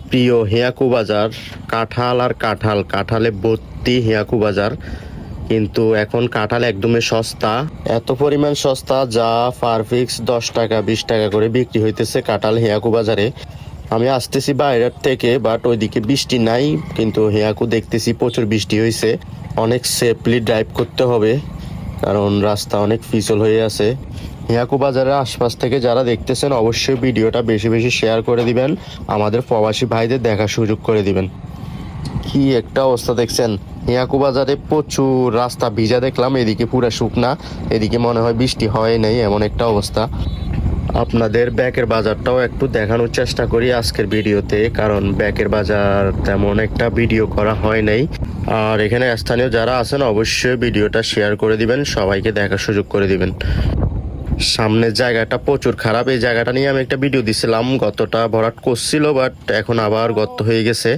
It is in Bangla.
প্রিয় হিয়াকু বাজার, কাঁঠাল আর কাঁঠাল, কাঁঠালে ভর্তি হিয়াকু বাজার। কিন্তু এখন কাঁঠাল একদমই সস্তা, এত পরিমাণ সস্তা যা পার পিস 10 টাকা 20 টাকা করে বিক্রি হইতেছে কাঁঠাল হিয়াকু বাজারে। আমি আসতেছি বাইরের থেকে, বাট ওইদিকে বৃষ্টি নাই, কিন্তু হিয়াকু দেখতেছি প্রচুর বৃষ্টি হয়েছে। অনেক সেফলি ড্রাইভ করতে হবে, কারণ রাস্তা অনেক পিছল হয়ে আছে। হিয়াকু বাজারের আশপাশ থেকে যারা দেখতেছেন অবশ্যই ভিডিওটা বেশি বেশি শেয়ার করে দিবেন, আমাদের প্রবাসী ভাইদের দেখার সুযোগ করে দিবেন। কি একটা অবস্থা দেখছেন, হিয়াকু বাজারে প্রচুর রাস্তা ভিজা দেখলাম, এদিকে পুরা শুকনা, এদিকে মনে হয় বৃষ্টি হয় নাই, এমন একটা অবস্থা। আপনাদের ব্যাকের বাজারটাও একটু দেখানোর চেষ্টা করি আজকের ভিডিওতে, কারণ ব্যাকের বাজার তেমন একটা ভিডিও করা হয় নাই। আর এখানে স্থানীয় যারা আছেন অবশ্যই ভিডিওটা শেয়ার করে দিবেন, সবাইকে দেখার সুযোগ করে দিবেন। সামনের জায়গাটা প্রচুর খারাপ, এই জায়গাটা নিয়ে আমি একটা ভিডিও দিছিলাম, গতটা ভরাট করছিল, বাট এখন আবার গর্ত হয়ে গেছে।